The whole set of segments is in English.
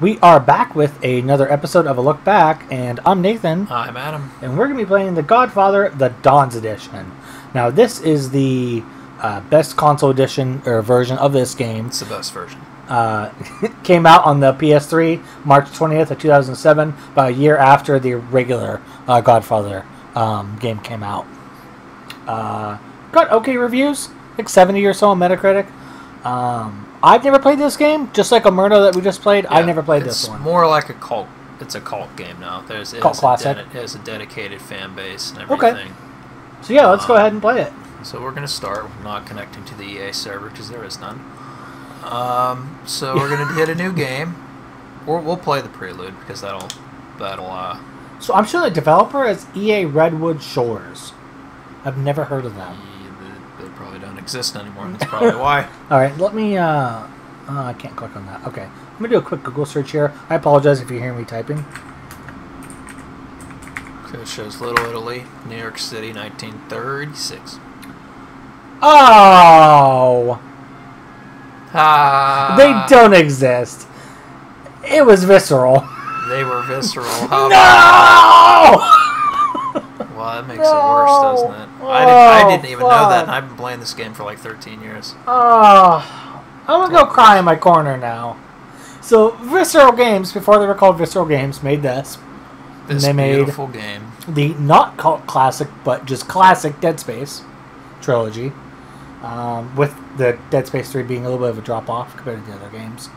We are back with another episode of A Look Back, and I'm Nathan. I'm Adam. And we're going to be playing the Godfather, the Dawn's Edition. Now, this is the best console edition, or version of this game. It's the best version. Came out on the PS3, March 20th of 2007, about a year after the regular Godfather game came out. Got okay reviews, like 70 or so on Metacritic. I've never played this game, just like Omerta that we just played. Yeah, I never played this one. It's more like a cult. It's a cult game now. Cult classic. It has a dedicated fan base and everything. Okay. So yeah, let's go ahead and play it. So we're going to start with not connecting to the EA server because there is none. So we're going to hit a new game. We'll play the prelude because that'll. So I'm sure the developer is EA Redwood Shores. I've never heard of them. They probably don't exist anymore. And that's probably why. All right, let me. I can't click on that. Okay, I'm gonna do a quick Google search here. I apologize if you hear me typing. So it shows Little Italy, New York City, 1936. Oh, Ah, they don't exist. It was visceral. They were visceral. No! Well, that makes it worse, doesn't it? I didn't even know that, and I've been playing this game for like 13 years. Oh, I'm gonna go cry in my corner now. So, Visceral Games, before they were called Visceral Games, made this. This they made beautiful game. the not cult classic, but just classic Dead Space trilogy, with the Dead Space 3 being a little bit of a drop off compared to the other games.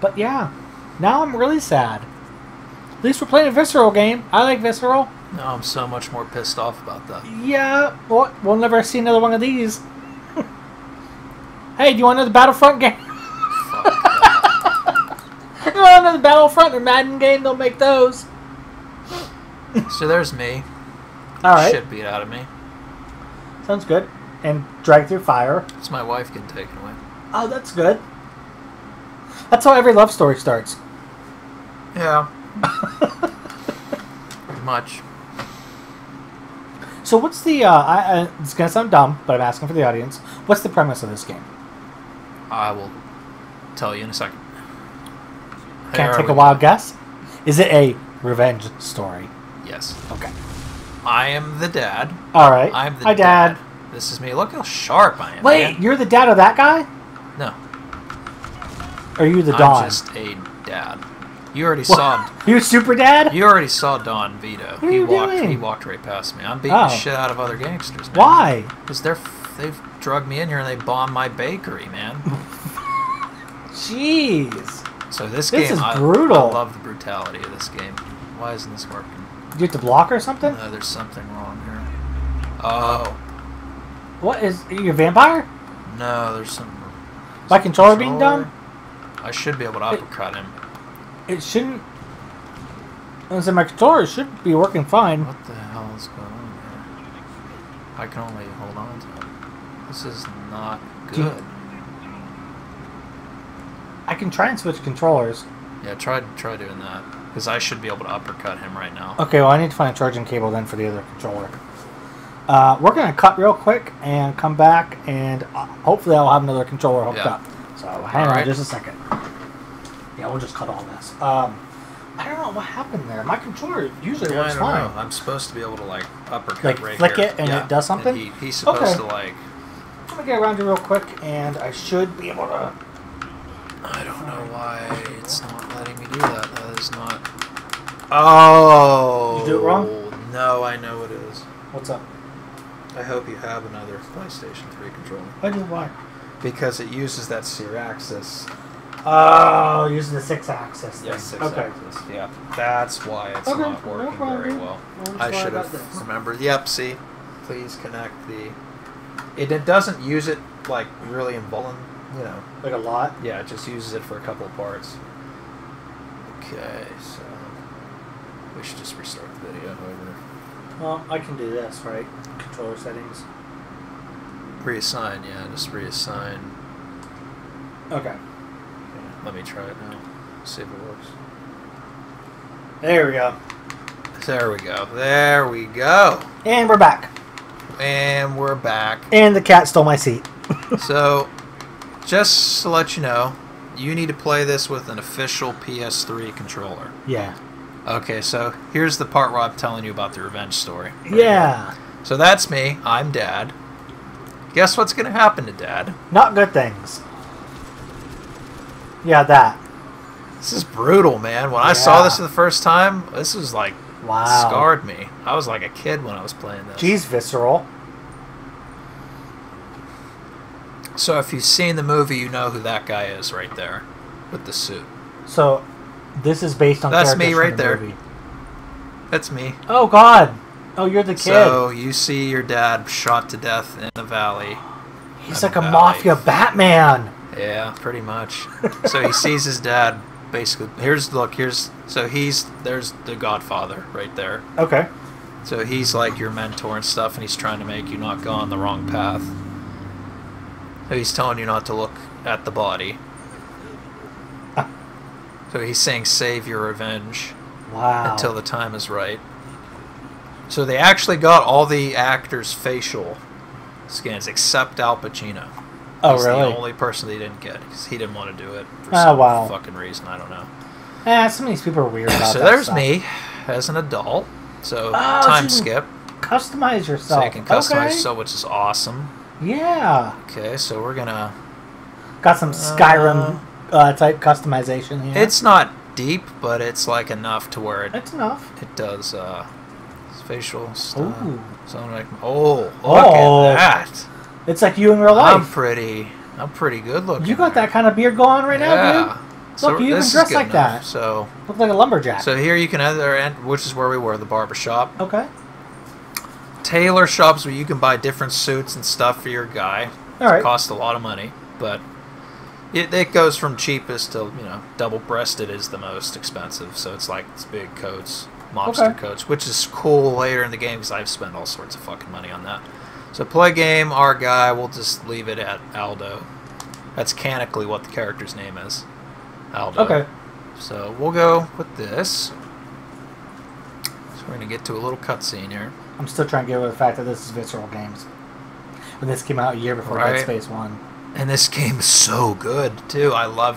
But yeah, now I'm really sad. At least we're playing a Visceral game. I like Visceral. No, I'm so much more pissed off about that. Yeah, well, we'll never see another one of these. Hey, do you want another Battlefront game? You want another Battlefront or Madden game? They'll make those. So there's me. All right. Shit beat out of me. Sounds good. And drag through fire. It's my wife getting taken away. Oh, that's good. That's how every love story starts. Yeah. Pretty much. So what's the, it's going to sound dumb, but I'm asking for the audience. What's the premise of this game? I will tell you in a second. Can't take a wild guess? Is it a revenge story? Yes. Okay. I am the dad. All right. I'm the Hi, Dad. This is me. Look how sharp I am. Wait, man. you're the dad of that guy? No. Or are you the I'm Don? just a dad. You already saw. You super dad? You already saw Don Vito. What are you doing? He walked right past me. I'm beating the shit out of other gangsters. Man. Why? Because they've drugged me in here and they bombed my bakery, man. Jeez. So this This game, is brutal. I love the brutality of this game. Why isn't this working? Do you have to block or something? No, there's something wrong here. Oh. What is... Are you a vampire? No, there's some... My controller being dumb? I should be able to uppercut him. It shouldn't... I said my controller should be working fine. What the hell is going on here? I can only hold on to it. This is not good. I can try and switch controllers. Yeah, try doing that. Because I should be able to uppercut him right now. Okay, well I need to find a charging cable then for the other controller. We're going to cut real quick and come back, and hopefully I'll have another controller hooked up. So hang on just a second. Yeah, we'll just cut all this. I don't know what happened there. My controller usually works fine. I don't know. I'm supposed to be able to like uppercut Like right flick here. it and it does something? And he's supposed to like... I'm going to get around to it real quick, and I should be able to... I don't know why it's not letting me do that. That is not... Oh! Did you do it wrong? No, I know it is. What's up? I hope you have another PlayStation 3 controller. Why? Because it uses that sear axis. Oh, using the 6-axis. Yes, thing. 6-axis. Yeah, that's why it's not working very well. I should have remembered. Yep, see? Please connect the... It doesn't use it, like, really in volume, you know. Like a lot? Yeah, it just uses it for a couple of parts. Okay, so... We should just restart the video, however. Well, I can do this, right? Controller settings. Reassign, yeah, just reassign. Okay. Okay, let me try it now. See if it works. There we go. There we go. There we go. And we're back. And we're back. And the cat stole my seat. So, just to let you know, you need to play this with an official PS3 controller. Yeah. Okay, so here's the part where I'm telling you about the revenge story. Right Yeah. here. So that's me. I'm Dad. Guess what's going to happen to Dad? Not good things. Yeah, that. This is brutal, man. When I saw this for the first time, this was like, scarred me. I was like a kid when I was playing this. Jeez, visceral. So if you've seen the movie, you know who that guy is right there with the suit. So this is based on that's characters me right from the there. movie. That's me. Oh, God. Oh, you're the kid. So you see your dad shot to death in the valley. He's like a mafia Batman. Yeah, pretty much. So he sees his dad basically. There's the Godfather right there. Okay. So he's like your mentor and stuff, and he's trying to make you not go on the wrong path. So he's telling you not to look at the body. So he's saying save your revenge. Wow. Until the time is right. So they actually got all the actors' facial scans except Al Pacino. Oh, He's really? the only person they didn't get because he didn't want to do it for some fucking reason. I don't know. Some of these people are weird about so that there's stuff. me as an adult. So time skip. Customize yourself. So you can customize yourself, which is awesome. Yeah. Okay, so we're gonna... Got some Skyrim type customization here. It's not deep, but it's like enough to where it's enough. It does facial stuff. Ooh. Something like, look at that. It's like you in real life. I'm pretty good looking. You got that kind of beard going right now, dude. So look, you even dress like that. So look like a lumberjack. So here you can enter, which is where we were, the barber shop. Okay. Tailor shops where you can buy different suits and stuff for your guy. All right. It costs a lot of money, but it goes from cheapest to double-breasted is the most expensive. So it's like it's big coats, mobster coats, which is cool later in the game because I've spent all sorts of fucking money on that. So play game, our guy, we'll just leave it at Aldo. That's canonically what the character's name is. Aldo. Okay. So we'll go with this. So we're going to get to a little cutscene here. I'm still trying to get over the fact that this is Visceral Games. When this came out a year before Dead Space 1. And this game is so good, too. I don't know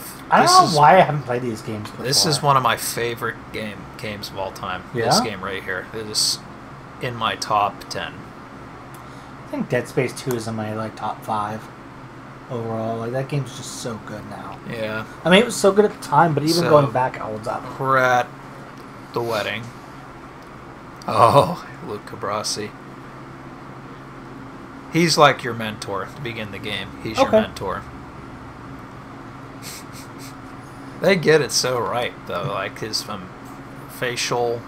why I haven't played these games before. This is one of my favorite games of all time. Yeah? This game right here. It is in my top 10. I think Dead Space 2 is in my top 5 overall. Like, that game's just so good now. Yeah. I mean, it was so good at the time, but even going back, it holds up. We're at the wedding. Oh, Luke Cabrasi. He's like your mentor to begin the game. He's your mentor. They get it so right, though. Like his facial...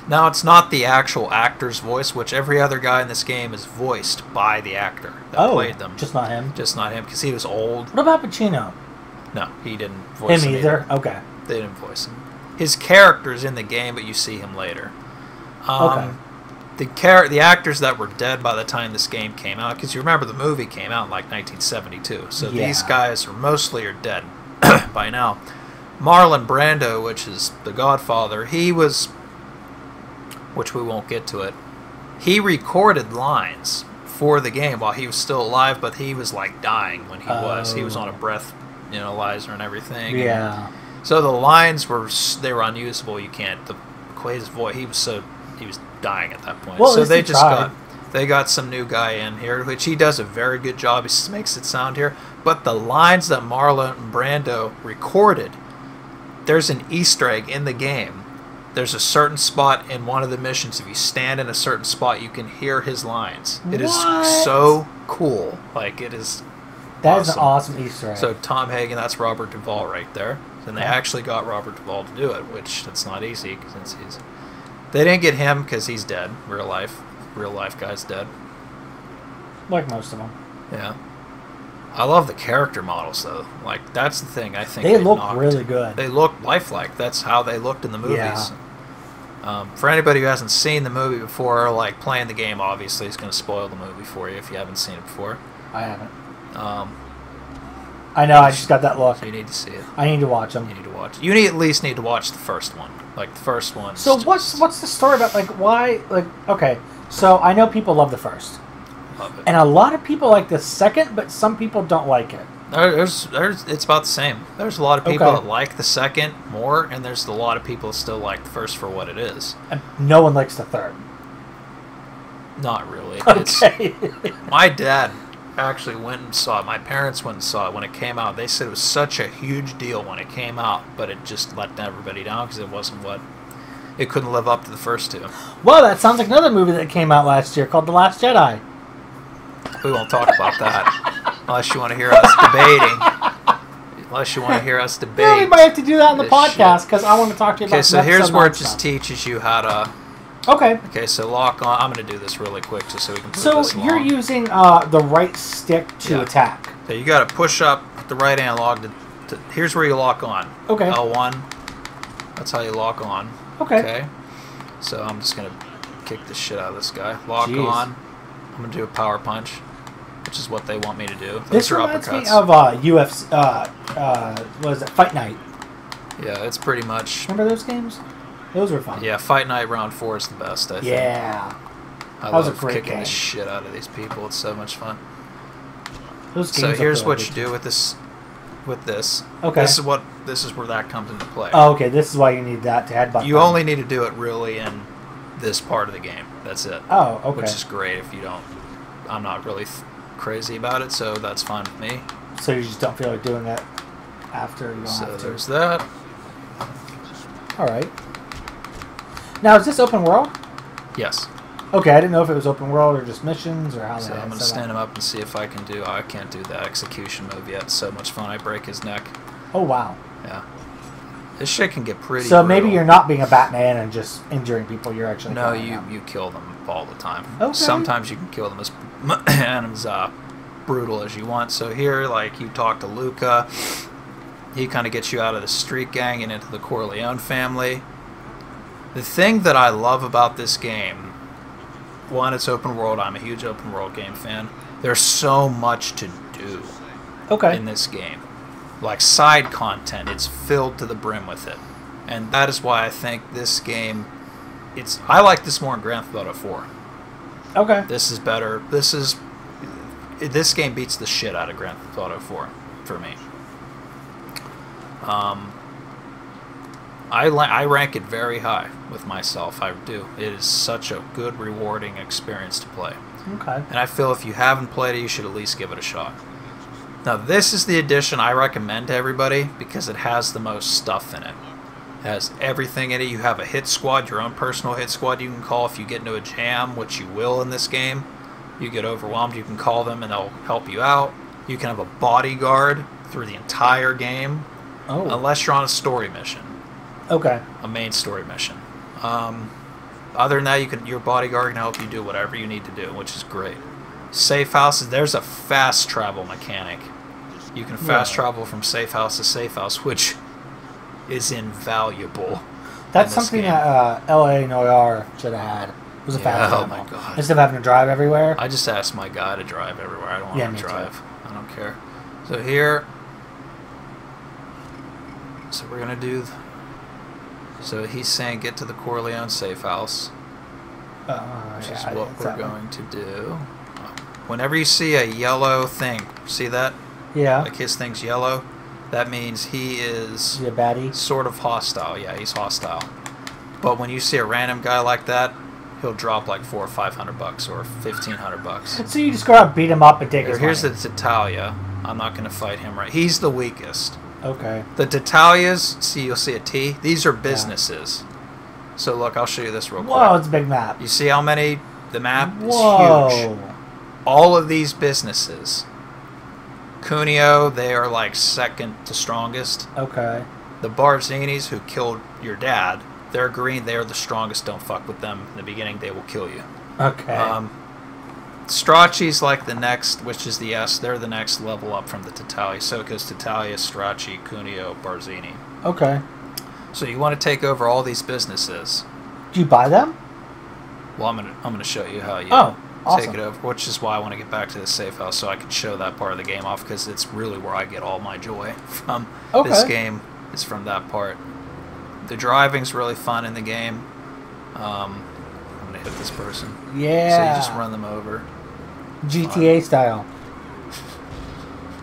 Now, it's not the actual actor's voice, which every other guy in this game is voiced by the actor that played them. Just not him? Just not him, because he was old. What about Pacino? No, he didn't voice him either? Okay. They didn't voice him. His character's in the game, but you see him later. The actors that were dead by the time this game came out, because you remember the movie came out in like 1972, so these guys mostly are dead by now. Marlon Brando, which is the Godfather, he was, which we won't get to it, he recorded lines for the game while he was still alive, but he was like dying when he was. He was on a breathalyzer and everything. Yeah. And so the lines were unusable. You can't. His voice, he was dying at that point. Well, so they got some new guy in here, which he does a very good job. He makes it sound here. But the lines that Marlon Brando recorded, there's an Easter egg in the game. There's a certain spot in one of the missions. If you stand in a certain spot, you can hear his lines. It is so cool. Like, it is That is an awesome Easter egg. So Tom Hagen, that's Robert Duvall right there. And they actually got Robert Duvall to do it, which it's not easy since they didn't get him because he's dead. Real life guy's dead. Like most of them. Yeah. I love the character models though. Like that's the thing I think they look really good. They look lifelike. That's how they looked in the movies. Yeah. For anybody who hasn't seen the movie before, like playing the game, obviously is going to spoil the movie for you if you haven't seen it before. I haven't. I know. I just got that look. So you need to see it. I need to watch them. You need to watch. You at least need to watch the first one. Like the first one. So what's the story about? Like why? Like okay. So I know people love the first. Love it. And a lot of people like the second, but some people don't like it. It's about the same. There's a lot of people Okay. that like the second more, and there's a lot of people that still like the first for what it is. And no one likes the third. Not really. Okay. My dad actually went and saw it. My parents went and saw it when it came out. They said it was such a huge deal when it came out, but it just let everybody down because it wasn't what... It couldn't live up to the first two. Well, that sounds like another movie that came out last year called The Last Jedi. We won't talk about that unless you want to hear us debating. Unless you want to hear us debate. Yeah, we might have to do that in the this podcast because I want to talk to you about. Okay, so here's where it just teaches you how to. Okay. Okay, so lock on. I'm going to do this really quick just so we can move So this along. you're using the right stick to attack. So you got to push up the right analog to. Here's where you lock on. Okay. L1. That's how you lock on. Okay. So I'm just going to kick the shit out of this guy. Lock Jeez. on. I'm going to do a power punch, which is what they want me to do. Those This are reminds uppercuts. me of UFC. What is it? Fight Night. Yeah, it's pretty much. Remember those games? Those were fun. Yeah, Fight Night Round 4 is the best, I think. Yeah. I was a love great kicking game. the shit out of these people. It's so much fun. Those So games here's are what good. you do with this. With this. Okay. This is where that comes into play. Oh, okay. This is why you need that to headbutt. You them. only need to do it really in this part of the game. That's it. Oh, okay. Which is great if you don't. I'm not really crazy about it, so that's fine with me. So you just don't feel like doing it after you don't So have to. there's that. All right. Now is this open world? Yes. Okay, I didn't know if it was open world or just missions or how. So I'm going to stand him up and see if I can do... I can't do the execution move yet. It's so much fun. I break his neck. Oh wow. Yeah. This shit can get pretty So maybe brutal. you're not being a Batman and just injuring people. You're actually No, killing them. you kill them all the time. Okay. Sometimes you can kill them as brutal as you want. So here, like, you talk to Luca. He kind of gets you out of the street gang and into the Corleone family. The thing that I love about this game, one, it's open world. I'm a huge open world game fan. There's so much to do in this game. Like side content, it's filled to the brim with it. And that is why I think this game, I like this more in Grand Theft Auto 4. Okay. This is better. This game beats the shit out of Grand Theft Auto 4 for me. I rank it very high with myself. I do. It is such a good, rewarding experience to play. Okay. And I feel if you haven't played it, you should at least give it a shot. Now, this is the edition I recommend to everybody because it has the most stuff in it. It has everything in it. You have a hit squad, your own personal hit squad you can call if you get into a jam, which you will in this game. You get overwhelmed, you can call them and they'll help you out. You can have a bodyguard through the entire game, unless you're on a story mission. Okay. A main story mission. Other than that, your bodyguard can help you do whatever you need to do, which is great. Safe houses, there's a fast travel mechanic. You can fast travel from safe house to safe house, which is invaluable. That's something that L.A. Noir should have had. Was a fast travel. Oh my god. Instead of having to drive everywhere. I just asked my guy to drive everywhere. I don't want to drive. Too. I don't care. So here, so we're gonna do. So he's saying get to the Corleone safe house, which is what we're going to do. Whenever you see a yellow thing, see that? Yeah. Like his thing's yellow, that means he is a baddie? Sort of hostile. Yeah, he's hostile. But when you see a random guy like that, he'll drop like $400 or $500 or $1,500. So you just go out and beat him up and take his Here's money. the Tatalia. I'm not going to fight him right. He's the weakest. Okay. The Tatalias, see, you'll see a T. These are businesses. Yeah. So look, I'll show you this real quick. Whoa, it's a big map. You see how many? The map is huge. All of these businesses. Cuneo, they are like second to strongest. Okay. The Barzinis, who killed your dad, they're green. They are the strongest. Don't fuck with them. In the beginning, they will kill you. Okay. Strachey's like the next, which is the S. They're the next level up from the Tatalia. So it goes Tatalia, Strachey, Cuneo, Barzini. Okay. So you want to take over all these businesses. Do you buy them? Well, I'm gonna show you how you awesome. take it over, which is why I want to get back to the safe house so I can show that part of the game off because it's really where I get all my joy from this game. Is from that part. The driving's really fun in the game. I'm gonna hit this person. Yeah. So you just run them over. GTA style.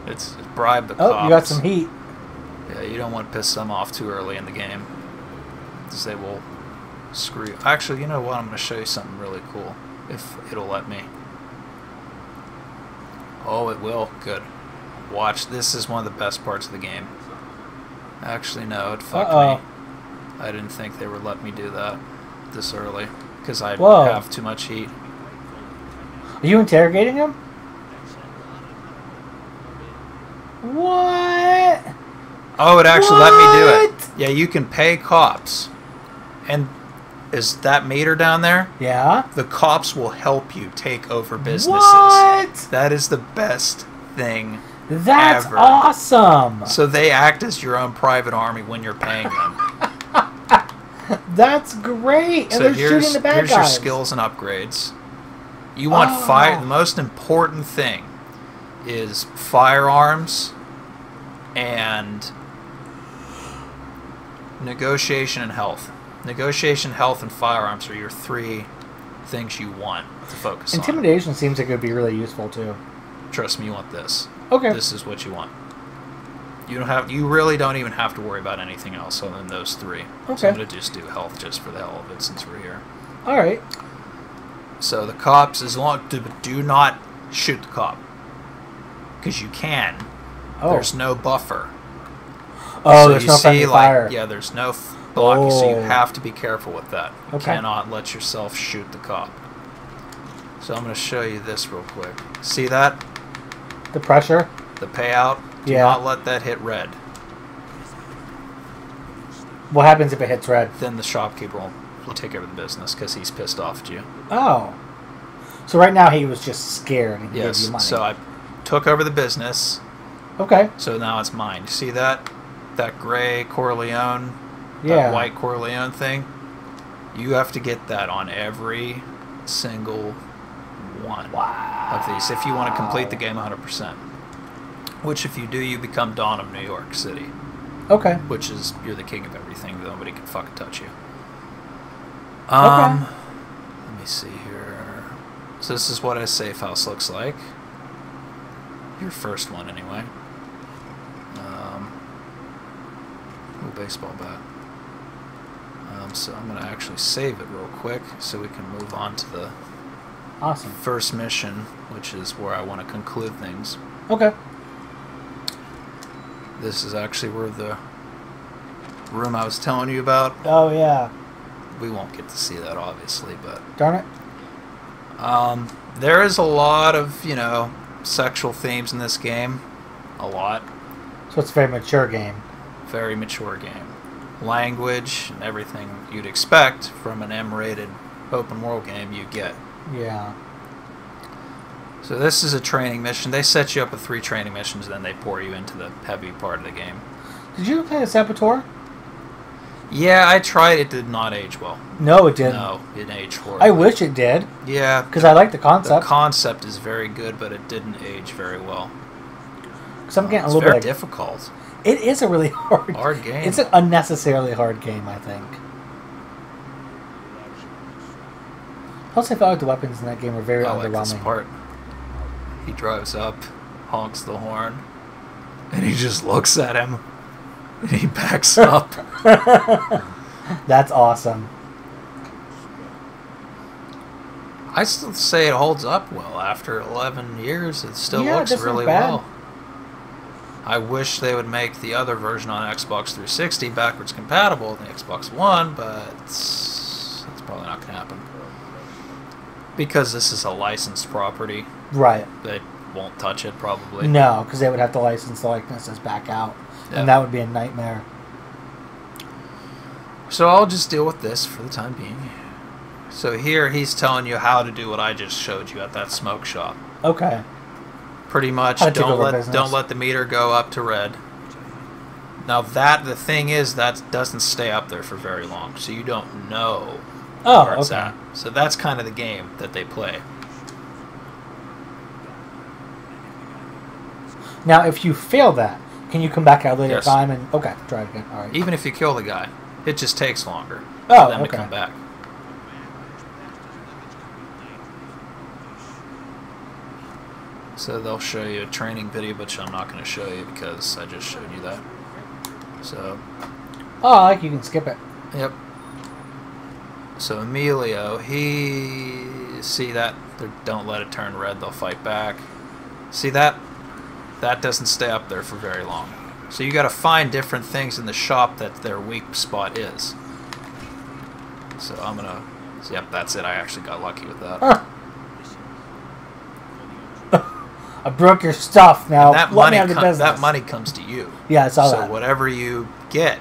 It's bribe the cops. Oh, you got some heat. Yeah, you don't want to piss them off too early in the game, because they will screw you. Actually, you know what? I'm going to show you something really cool, if it'll let me. Oh, it will. Good. Watch. This is one of the best parts of the game. Actually, no, it fucked me. I didn't think they would let me do that this early, because I have too much heat. Are you interrogating him? What? Oh, it actually let me do it. Yeah, you can pay cops. And is that meter down there? Yeah. The cops will help you take over businesses. What? That is the best thing That's ever. Awesome. So they act as your own private army when you're paying them. That's great. And so they're shooting the bad here's guys. your skills and upgrades. You want fire. The most important thing is firearms and negotiation and health. Negotiation, health, and firearms are your 3 things you want to focus on. Intimidation seems like it would be really useful too. Trust me, you want this. Okay. This is what you want. You really don't even have to worry about anything else other than those 3. Okay. So I'm going to just do health just for the hell of it since we're here. All right. So the cops, do not shoot the cop. Because you can. Oh. There's no buffer. Oh, so there's no friendly fire. Yeah, there's no blocking, so you have to be careful with that. You Okay. cannot let yourself shoot the cop. So I'm going to show you this real quick. See that? The pressure? The payout? Do not let that hit red. What happens if it hits red? Then the shopkeeper will take over the business because he's pissed off at you. Oh. So right now he was just scared and he gave you money. So I took over the business. Okay. So now it's mine. You see that? That gray Corleone? Yeah. That white Corleone thing? You have to get that on every single one of these if you want to complete the game 100%. Which if you do, you become Dawn of New York City. Okay. Which is, you're the king of everything. Nobody can fucking touch you. Okay. Let me see here. So this is what a safe house looks like. Your first one, anyway. Ooh, baseball bat. So I'm going to actually save it real quick so we can move on to the first mission, which is where I want to conclude things. Okay. This is actually where the room I was telling you about. Oh, yeah. We won't get to see that, obviously, but... Darn it. There is a lot of, sexual themes in this game. A lot. So it's a very mature game. Very mature game. Language and everything you'd expect from an M-rated open world game you get. Yeah. So this is a training mission. They set you up with 3 training missions, then they pour you into the heavy part of the game. Did you play the Saboteur? Yeah, I tried. It did not age well. No, it didn't. No, it aged horribly. I wish it did. Yeah. Because I like the concept. The concept is very good, but it didn't age very well. Because I'm getting a little bit bit difficult. It is a really hard game. It's an unnecessarily hard game, I think. Plus, I felt like the weapons in that game were very underwhelming. Like this part. He drives up, honks the horn, and he just looks at him, and he backs up. That's awesome. I still say it holds up well. After 11 years, it still looks it really bad. well. I wish they would make the other version on Xbox 360 backwards compatible with the Xbox One, but that's probably not going to happen. Because this is a licensed property. Right. They won't touch it, probably. No, because they would have to license the likenesses back out. Yep. And that would be a nightmare. So I'll just deal with this for the time being. So here he's telling you how to do what I just showed you at that smoke shop. Okay. Pretty much, don't let the meter go up to red. Now the thing is, that doesn't stay up there for very long, so you don't know where it's at. So that's kind of the game that they play. Now, if you fail that, can you come back out later Yes. time and try it again? All right. Even if you kill the guy, it just takes longer Oh, for them to come back. So they'll show you a training video, but I'm not going to show you because I just showed you that. So. Oh, I like you can skip it. Yep. So Emilio, see that? Don't let it turn red. They'll fight back. See that? That doesn't stay up there for very long. So you got to find different things in the shop that their weak spot is. So I'm gonna. Yep, that's it. I actually got lucky with that. I broke your stuff. Now that let me have the business. That money comes to you. Yeah, I saw so that. So whatever you get,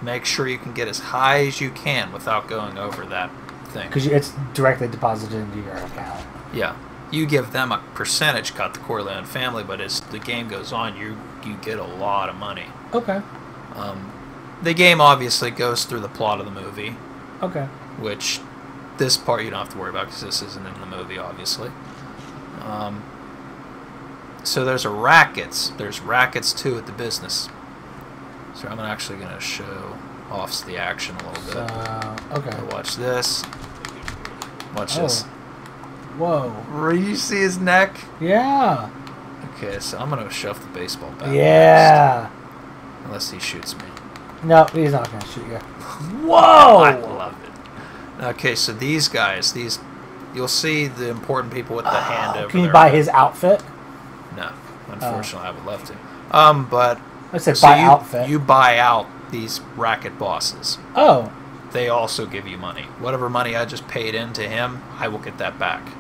make sure you can get as high as you can without going over that thing. Because it's directly deposited into your account. Yeah. You give them a percentage cut, the Corleone family, but as the game goes on, you get a lot of money. Okay. The game obviously goes through the plot of the movie. Okay. Which this part you don't have to worry about because this isn't in the movie, obviously. So there's rackets. There's rackets too at the business. So I'm actually going to show off the action a little bit. Okay. So watch this. Watch this. Whoa. You see his neck? Yeah. Okay, so I'm going to shove the baseball bat. Yeah. Next, unless he shoots me. No, he's not going to shoot you. Whoa! I love it. Okay, so these guys, you'll see the important people with the hand over Can you their buy his outfit? No. Unfortunately, I would love to. But... I said buy outfit. You buy out these racket bosses. Oh. They also give you money. Whatever money I just paid into him, I will get that back.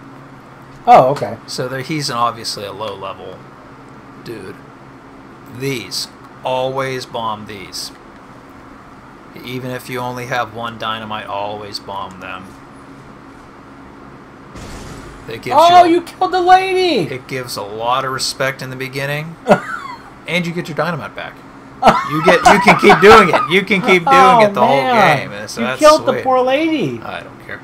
Oh, okay. So he's obviously a low-level dude. These. Always bomb these. Even if you only have one dynamite, always bomb them. You killed the lady! It gives a lot of respect in the beginning. And you get your dynamite back. You can keep doing it. You can keep doing it the whole game. So you killed the poor lady. I don't care.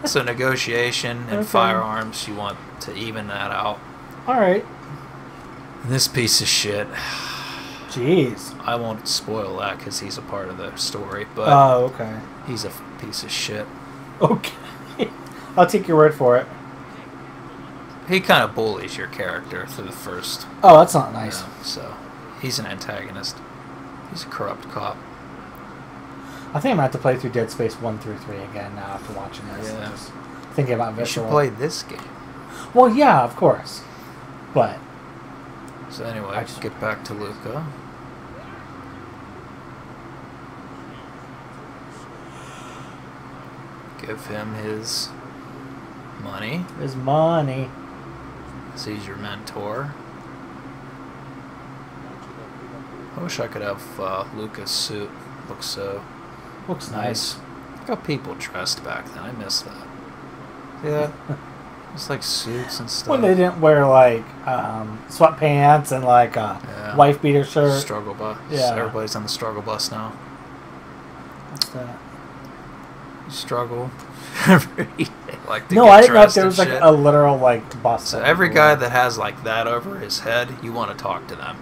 So negotiation and firearms, you want to even that out. Alright. This piece of shit. Jeez. I won't spoil that because he's a part of the story. But okay. He's a piece of shit. Okay. I'll take your word for it. He kind of bullies your character through the first. Oh, that's not nice. So, he's an antagonist. He's a corrupt cop. I think I'm going to have to play through Dead Space 1 through 3 again now after watching this. Yeah. Thinking about Visceral. You should play this game. Well, yeah, of course. But. So anyway, I just get back to Luca. Give him his money. His money. So he's your mentor. I wish I could have Luca's suit. Looks nice. Look how people dressed back then. I miss that. Yeah. It's like suits and stuff. When they didn't wear like sweatpants and like wife beater shirt. Struggle bus. Yeah. Everybody's on the struggle bus now. What's that? Struggle. I didn't know if there was like a literal like bus. So every guy that has like that over his head, you want to talk to them.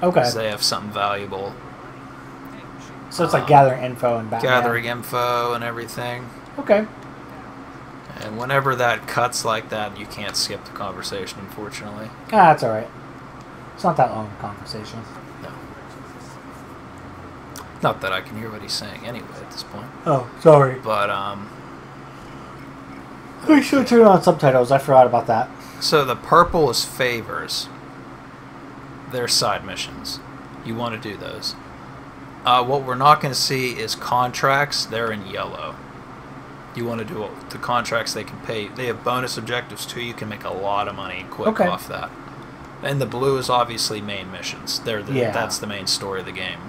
Okay. Because they have something valuable. So it's like gathering info and Batman. Gathering info and everything. Okay. And whenever that cuts like that, you can't skip the conversation, unfortunately. That's alright. It's not that long a conversation. No. Not that I can hear what he's saying anyway at this point. Oh, sorry. But, we should turn on subtitles. I forgot about that. So the purple is favors. They're side missions. You want to do those. What we're not going to see is contracts. They're in yellow. You want to do the contracts they can pay. They have bonus objectives too. You can make a lot of money quick off that. And the blue is obviously main missions. That's the main story of the game.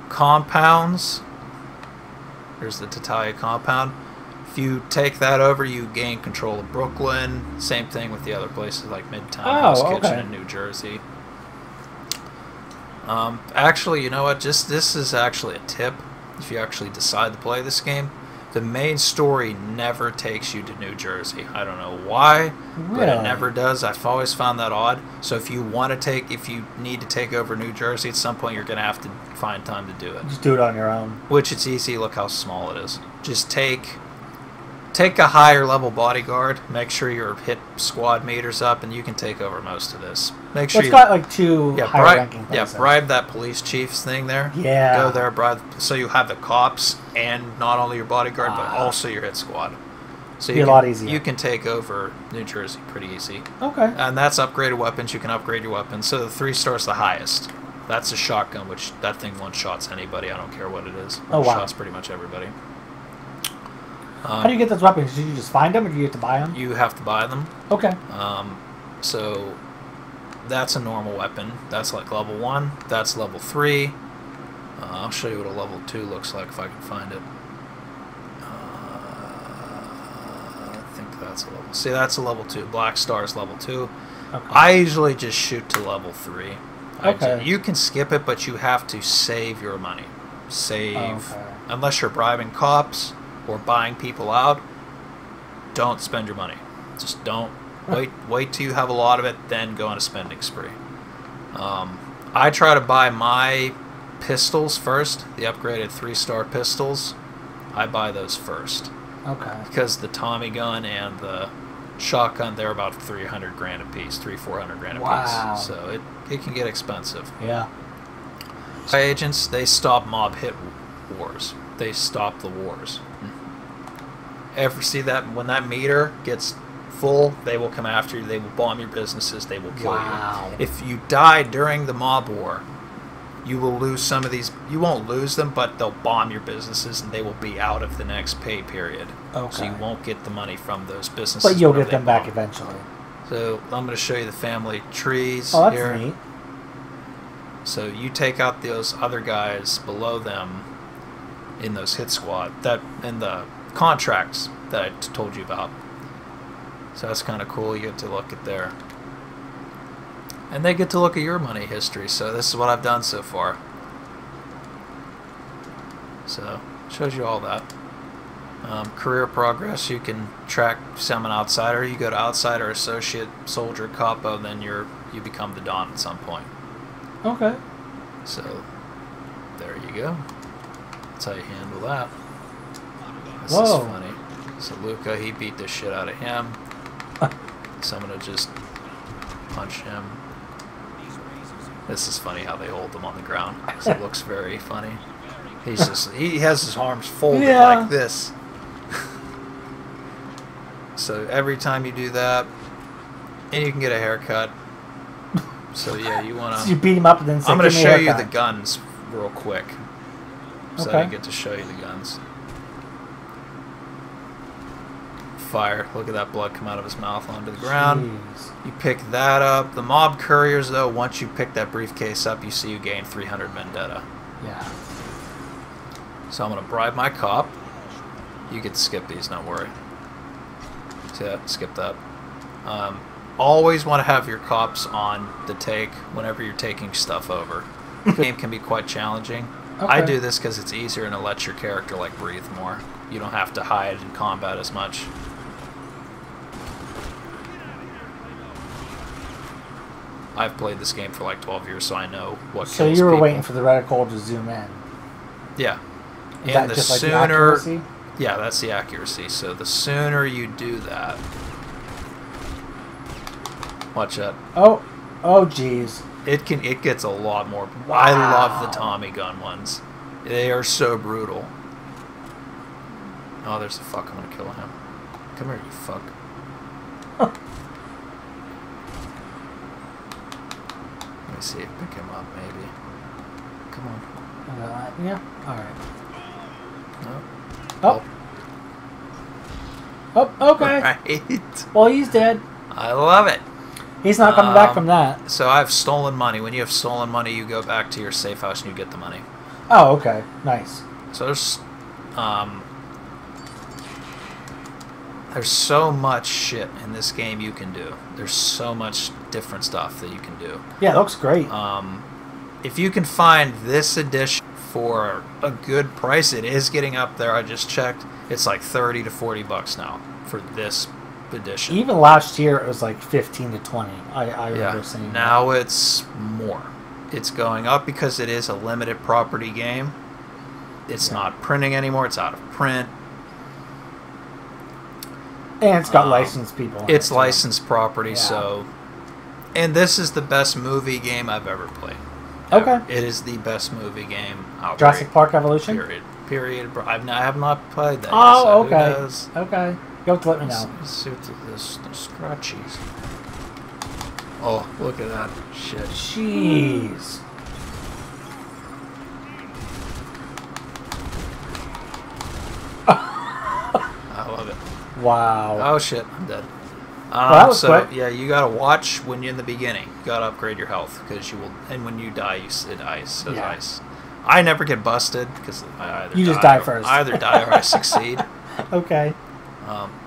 Compounds. There's the Tatalia compound. If you take that over, you gain control of Brooklyn. Same thing with the other places like Midtown, Hell's Kitchen, and New Jersey. Actually, you know what? This is actually a tip. If you actually decide to play this game, the main story never takes you to New Jersey. I don't know why, but it never does. I've always found that odd. So if you need to take over New Jersey at some point, you're going to have to find time to do it. Just do it on your own. Which it's easy. Look how small it is. Just take take a higher level bodyguard. Make sure your hit squad meter's up, and you can take over most of this. Make sure it's got like 2 high ranking things. Yeah, bribe that police chief's thing there. Yeah. Go there, bribe, so you have the cops and not only your bodyguard, but also your hit squad. So be a lot easier. You can take over New Jersey pretty easy. Okay. And that's upgraded weapons. You can upgrade your weapons. So the 3-star's the highest. That's a shotgun, which that thing one-shots anybody. I don't care what it is. One-shots pretty much everybody. How do you get those weapons? Did you just find them, or do you have to buy them? You have to buy them. Okay. So that's a normal weapon. That's like level 1. That's level 3. I'll show you what a level 2 looks like if I can find it. That's a level. See, that's a level 2. Black Star is level 2. Okay. I usually just shoot to level 3. Okay. You can skip it, but you have to save your money. Save. Okay. Unless you're bribing cops or buying people out, don't spend your money. Just don't. Wait till you have a lot of it, then go on a spending spree. I try to buy my pistols first, the upgraded 3-star pistols. I buy those first. Okay. Because the Tommy gun and the shotgun, they're about 300 grand a piece, 400 grand a piece. So it can get expensive. Yeah. Agents, they stop mob hit wars. They stop the wars. Ever see that when that meter gets full, they will come after you. They will bomb your businesses. They will kill you. If you die during the mob war, you will lose some of these. You won't lose them, but they'll bomb your businesses, and they will be out of the next pay period. Okay. So you won't get the money from those businesses. But you'll get them back eventually. So I'm going to show you the family trees here. Oh, that's here. neat. So you take out those other guys below them in those hit squad, in the contracts that I told you about. So that's kind of cool. You get to look at their... And they get to look at your money history. So this is what I've done so far. So shows you all that. Career progress. You can track Summon Outsider. You go to Outsider, Associate, Soldier, Capo, then you become the Don at some point. Okay. So there you go. That's how you handle that. This Whoa. is funny. So Luca, he beat the shit out of him. So I'm gonna just punch him. This is funny how they hold them on the ground. It looks very funny. He has his arms folded like this. So every time you do that, and you can get a haircut. So yeah, you wanna. So you beat him up and then. I'm gonna show you the guns real quick. So okay. I didn't get to show you the guns. Fire. Look at that blood come out of his mouth onto the ground. Jeez. You pick that up. The mob couriers, though, once you pick that briefcase up, you see you gain 300 vendetta. Yeah. So I'm going to bribe my cop. You can skip these, don't worry. See that? Skip that. Always want to have your cops on the take whenever you're taking stuff over. The game can be quite challenging. Okay. I do this because it's easier and it lets your character like breathe more. You don't have to hide in combat as much. I've played this game for like 12 years, so I know what kills people. So you were waiting for the reticle to zoom in? Yeah. Is that just like the accuracy? Yeah, that's the accuracy. So the sooner you do that... Watch that. Oh, jeez. It gets a lot more... Wow. I love the Tommy gun ones. They are so brutal. Oh, there's the fuck. I'm gonna kill him. Come here, you fuck. Let me see. Pick him up, maybe. Come on. Yeah. All right. No. Oh. Okay. Right. Well, he's dead. I love it. He's not coming back from that. So I've stolen money. When you have stolen money, you go back to your safe house and you get the money. Oh, okay. Nice. So there's so much shit in this game you can do. There's so much different stuff that you can do. Yeah, it looks great. If you can find this edition for a good price, it is getting up there. I just checked. It's like $30 to $40 now for this edition. Even last year, it was like 15 to 20. I remember seeing now it's more. It's going up because it is a limited property game. It's not printing anymore. It's out of print. And it's got licensed people. It's licensed property, so... And this is the best movie game I've ever played. Okay. It is the best movie game. Jurassic Park Evolution? Period. I have not played that. Oh, okay. Okay. You have to let me know. Let's see what this scratchies. Oh, look at that shit. Jeez. I love it. Wow. Oh shit, I'm dead. Well, that was quick. Yeah, you gotta watch when you're in the beginning. You gotta upgrade your health because you will. And when you die, it ice. Ice. I never get busted because I either just die first. I either die or I succeed. Okay.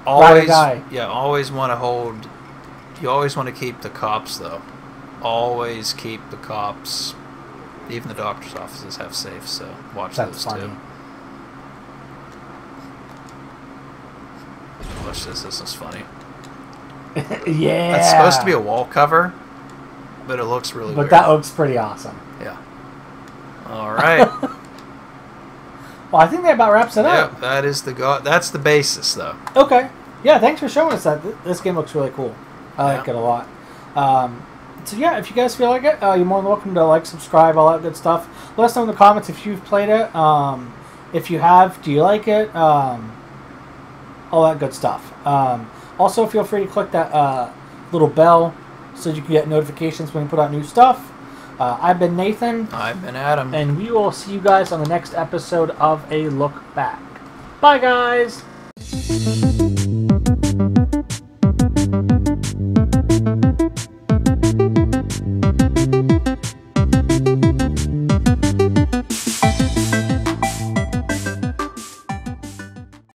Always. Yeah, always want to hold. You always want to keep the cops though. Always keep the cops. Even the doctor's offices have safes, so watch those too. Watch this. This is funny. Yeah. That's supposed to be a wall cover, but it looks really weird. But that looks pretty awesome. Yeah. All right. Well, I think that about wraps it up. Yeah, that is that's the basis, though. Okay. Yeah, thanks for showing us that. This game looks really cool. I like it a lot. So yeah, if you guys feel like it, you're more than welcome to like, subscribe, all that good stuff. Let us know in the comments if you've played it. If you have, do you like it? All that good stuff. Also, feel free to click that little bell so you can get notifications when we put out new stuff. I've been Nathan. I've been Adam. And we will see you guys on the next episode of A Look Back. Bye, guys!